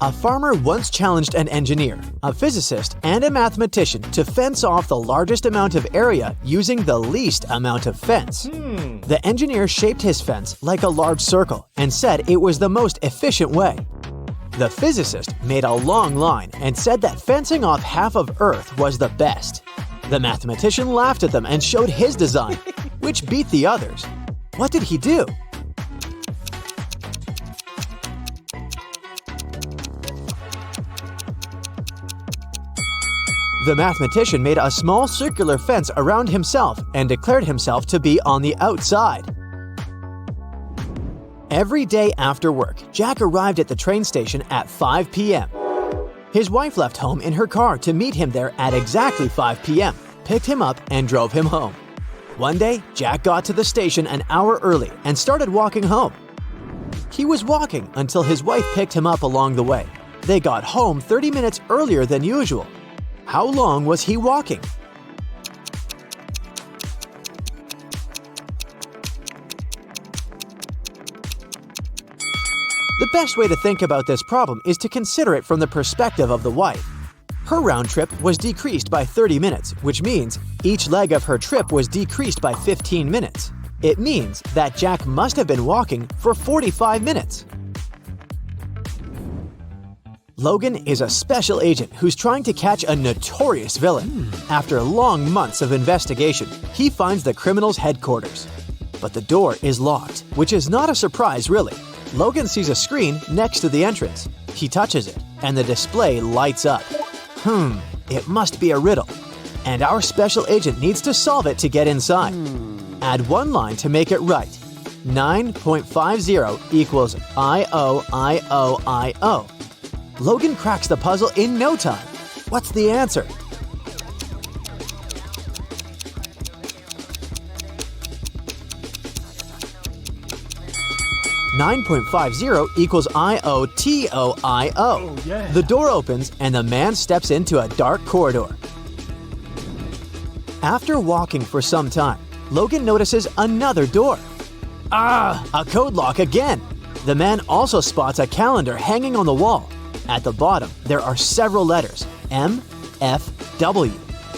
A farmer once challenged an engineer, a physicist, and a mathematician to fence off the largest amount of area using the least amount of fence. The engineer shaped his fence like a large circle and said it was the most efficient way. The physicist made a long line and said that fencing off half of Earth was the best. The mathematician laughed at them and showed his design, which beat the others. What did he do? The mathematician made a small circular fence around himself and declared himself to be on the outside. Every day after work, Jack arrived at the train station at 5 p.m. His wife left home in her car to meet him there at exactly 5 p.m., picked him up, and drove him home. One day, Jack got to the station an hour early and started walking home. He was walking until his wife picked him up along the way. They got home 30 minutes earlier than usual. How long was he walking? The best way to think about this problem is to consider it from the perspective of the wife. Her round trip was decreased by 30 minutes, which means each leg of her trip was decreased by 15 minutes. It means that Jack must have been walking for 45 minutes. Logan is a special agent who's trying to catch a notorious villain. After long months of investigation, he finds the criminal's headquarters. But the door is locked, which is not a surprise really. Logan sees a screen next to the entrance. He touches it, and the display lights up. It must be a riddle. And our special agent needs to solve it to get inside. Add one line to make it right. 9.50 equals I-O-I-O-I-O. Logan cracks the puzzle in no time. What's the answer? $9.50 equals I-O-T-O-I-O. The door opens and the man steps into a dark corridor. After walking for some time, Logan notices another door. A code lock again. The man also spots a calendar hanging on the wall. At the bottom, there are several letters, M, F, W.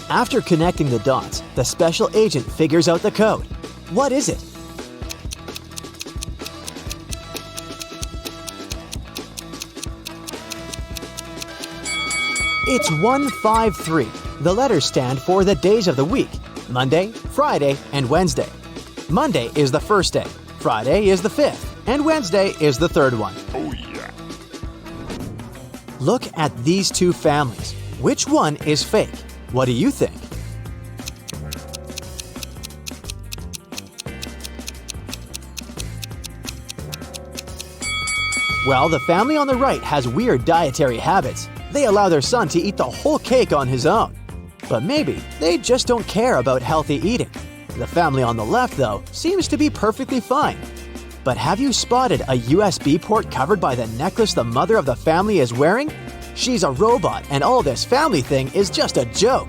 After connecting the dots, the special agent figures out the code. What is it? It's 153. The letters stand for the days of the week: Monday, Friday, and Wednesday. Monday is the first day, Friday is the fifth, and Wednesday is the third one. Oh yeah. Look at these two families. Which one is fake? What do you think? Well, the family on the right has weird dietary habits. They allow their son to eat the whole cake on his own. But maybe they just don't care about healthy eating. The family on the left, though, seems to be perfectly fine. But have you spotted a USB port covered by the necklace the mother of the family is wearing? She's a robot, and all this family thing is just a joke.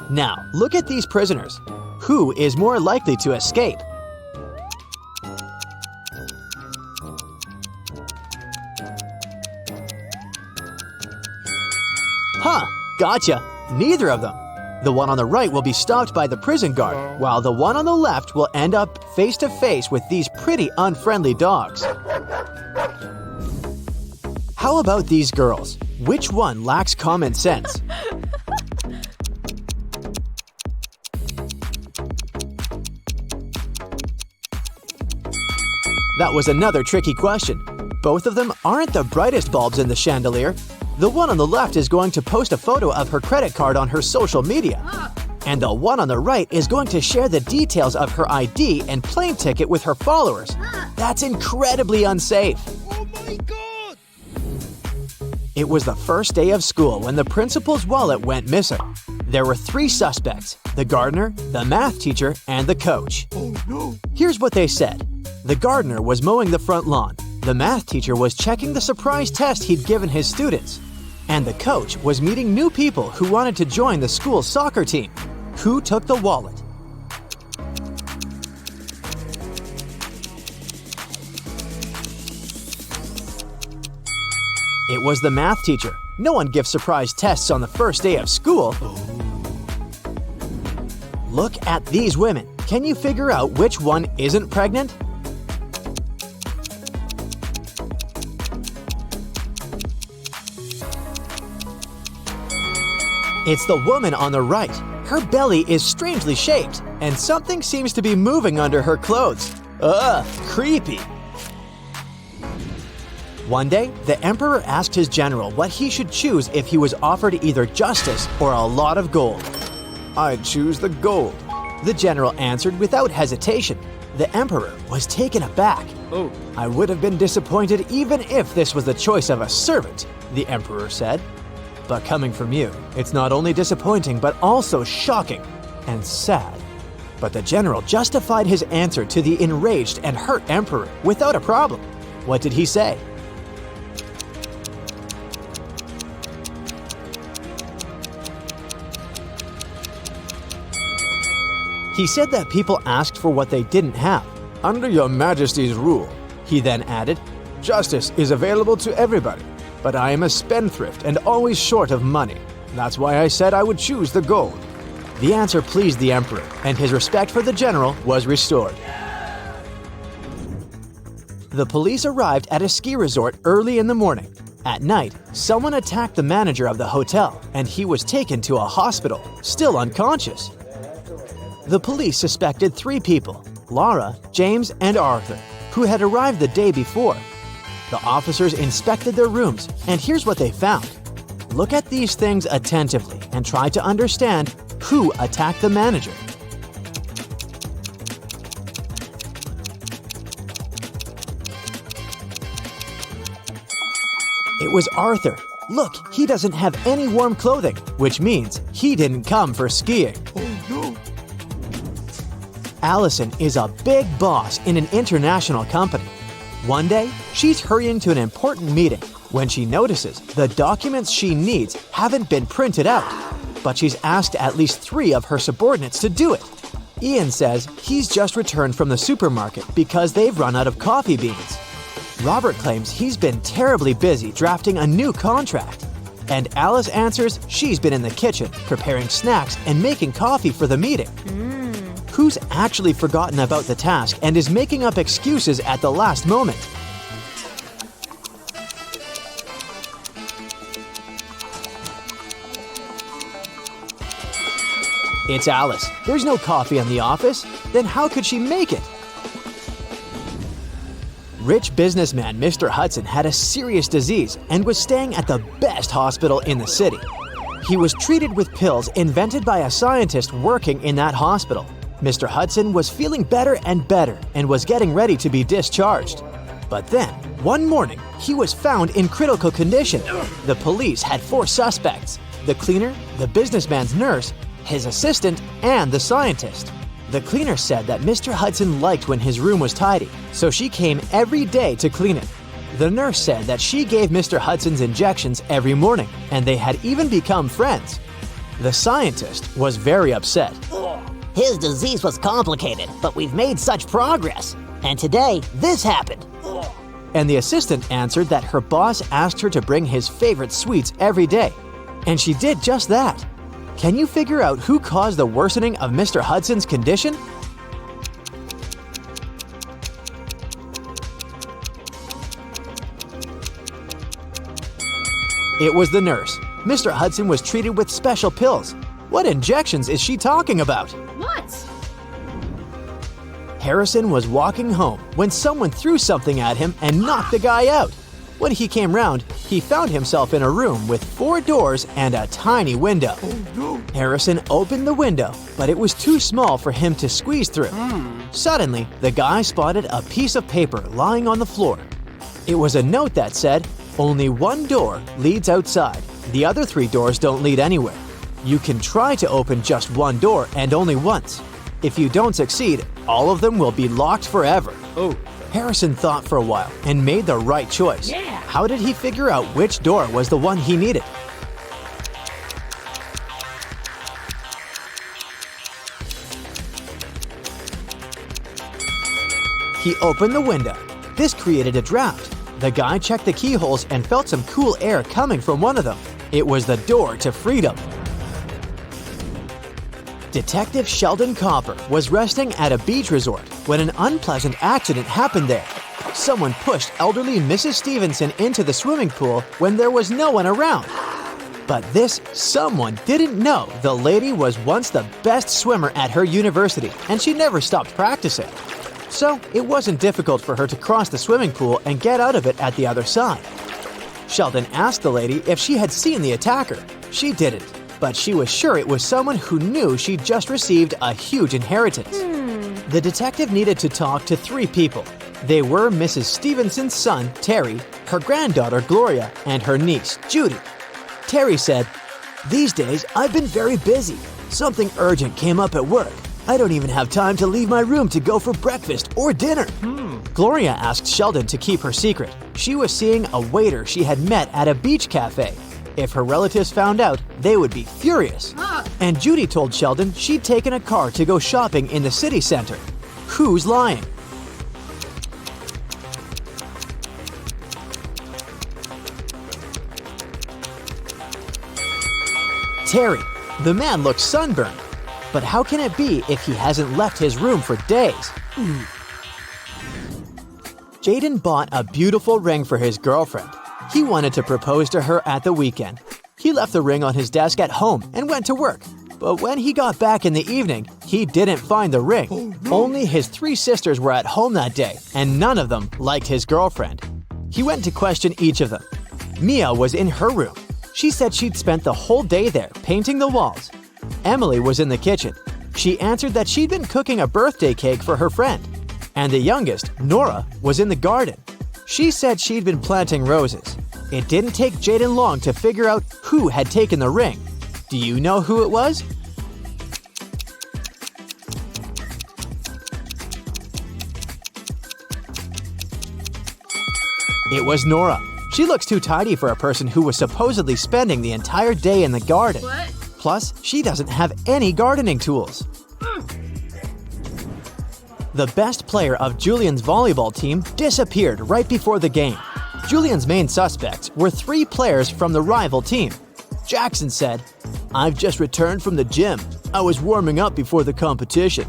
Now, look at these prisoners. Who is more likely to escape? Huh, gotcha. Neither of them. The one on the right will be stopped by the prison guard, while the one on the left will end up face to face with these pretty unfriendly dogs. How about these girls? Which one lacks common sense? That was another tricky question. Both of them aren't the brightest bulbs in the chandelier. The one on the left is going to post a photo of her credit card on her social media. And the one on the right is going to share the details of her ID and plane ticket with her followers. That's incredibly unsafe. Oh my God! It was the first day of school when the principal's wallet went missing. There were 3 suspects: the gardener, the math teacher, and the coach. Oh no! Here's what they said. The gardener was mowing the front lawn. The math teacher was checking the surprise test he'd given his students. And the coach was meeting new people who wanted to join the school's soccer team. Who took the wallet? It was the math teacher. No one gives surprise tests on the first day of school. Look at these women. Can you figure out which one isn't pregnant? It's the woman on the right. Her belly is strangely shaped, and something seems to be moving under her clothes. Ugh, creepy. One day, the emperor asked his general what he should choose if he was offered either justice or a lot of gold. "I'd choose the gold," the general answered without hesitation. The emperor was taken aback. Oh. "I would have been disappointed even if this was the choice of a servant," the emperor said. "But coming from you, it's not only disappointing but also shocking and sad." But the general justified his answer to the enraged and hurt emperor without a problem. What did he say? He said that people asked for what they didn't have. "Under your majesty's rule," he then added, "justice is available to everybody. But I am a spendthrift and always short of money. That's why I said I would choose the gold." The answer pleased the emperor, and his respect for the general was restored. The police arrived at a ski resort early in the morning. At night, someone attacked the manager of the hotel, and he was taken to a hospital, still unconscious. The police suspected 3 people, Laura, James, and Arthur, who had arrived the day before. The officers inspected their rooms, and here's what they found. Look at these things attentively and try to understand who attacked the manager. It was Arthur. Look, he doesn't have any warm clothing, which means he didn't come for skiing. Oh no! Allison is a big boss in an international company. One day, she's hurrying to an important meeting when she notices the documents she needs haven't been printed out, but she's asked at least 3 of her subordinates to do it. Ian says he's just returned from the supermarket because they've run out of coffee beans. Robert claims he's been terribly busy drafting a new contract. And Alice answers she's been in the kitchen preparing snacks and making coffee for the meeting. Who's actually forgotten about the task and is making up excuses at the last moment? It's Alice. There's no coffee in the office. Then how could she make it? Rich businessman Mr. Hudson had a serious disease and was staying at the best hospital in the city. He was treated with pills invented by a scientist working in that hospital. Mr. Hudson was feeling better and better and was getting ready to be discharged. But then, one morning, he was found in critical condition. The police had 4 suspects: the cleaner, the businessman's nurse, his assistant, and the scientist. The cleaner said that Mr. Hudson liked when his room was tidy, so she came every day to clean it. The nurse said that she gave Mr. Hudson's injections every morning, and they had even become friends. The scientist was very upset. His disease was complicated, but we've made such progress. And today, this happened. And the assistant answered that her boss asked her to bring his favorite sweets every day. And she did just that. Can you figure out who caused the worsening of Mr. Hudson's condition? It was the nurse. Mr. Hudson was treated with special pills. What injections is she talking about? What? Harrison was walking home when someone threw something at him and knocked the guy out. When he came round, he found himself in a room with 4 doors and a tiny window. Harrison opened the window, but it was too small for him to squeeze through. Suddenly, the guy spotted a piece of paper lying on the floor. It was a note that said, "Only one door leads outside. The other 3 doors don't lead anywhere. You can try to open just one door and only once. If you don't succeed, all of them will be locked forever." Harrison thought for a while and made the right choice. How did he figure out which door was the one he needed? He opened the window. This created a draft. The guy checked the keyholes and felt some cool air coming from one of them. It was the door to freedom. Detective Sheldon Copper was resting at a beach resort when an unpleasant accident happened there. Someone pushed elderly Mrs. Stevenson into the swimming pool when there was no one around. But this someone didn't know the lady was once the best swimmer at her university, and she never stopped practicing. So it wasn't difficult for her to cross the swimming pool and get out of it at the other side. Sheldon asked the lady if she had seen the attacker. She didn't, but she was sure it was someone who knew she'd just received a huge inheritance. The detective needed to talk to 3 people. They were Mrs. Stevenson's son, Terry, her granddaughter, Gloria, and her niece, Judy. Terry said, "These days, I've been very busy. Something urgent came up at work. I don't even have time to leave my room to go for breakfast or dinner." Gloria asked Sheldon to keep her secret. She was seeing a waiter she had met at a beach cafe. If her relatives found out, they would be furious. And Judy told Sheldon she'd taken a car to go shopping in the city center. Who's lying? Terry. The man looks sunburned. But how can it be if he hasn't left his room for days? Jaden bought a beautiful ring for his girlfriend. He wanted to propose to her at the weekend. He left the ring on his desk at home and went to work. But when he got back in the evening, he didn't find the ring. Only his 3 sisters were at home that day, and none of them liked his girlfriend. He went to question each of them. Mia was in her room. She said she'd spent the whole day there painting the walls. Emily was in the kitchen. She answered that she'd been cooking a birthday cake for her friend. And the youngest, Nora, was in the garden. She said she'd been planting roses. It didn't take Jaden long to figure out who had taken the ring. Do you know who it was? It was Nora. She looks too tidy for a person who was supposedly spending the entire day in the garden. What? Plus, she doesn't have any gardening tools. The best player of Julian's volleyball team disappeared right before the game. Julian's main suspects were 3 players from the rival team. Jackson said, "I've just returned from the gym. I was warming up before the competition."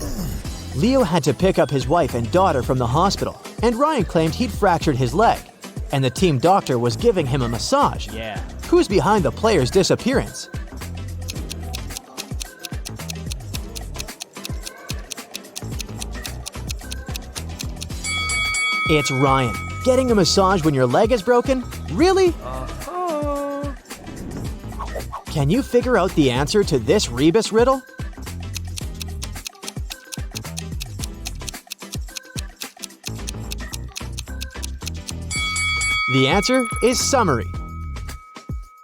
Leo had to pick up his wife and daughter from the hospital, and Ryan claimed he'd fractured his leg. And the team doctor was giving him a massage. Who's behind the player's disappearance? It's Ryan. Getting a massage when your leg is broken? Really? Can you figure out the answer to this Rebus riddle? The answer is summary.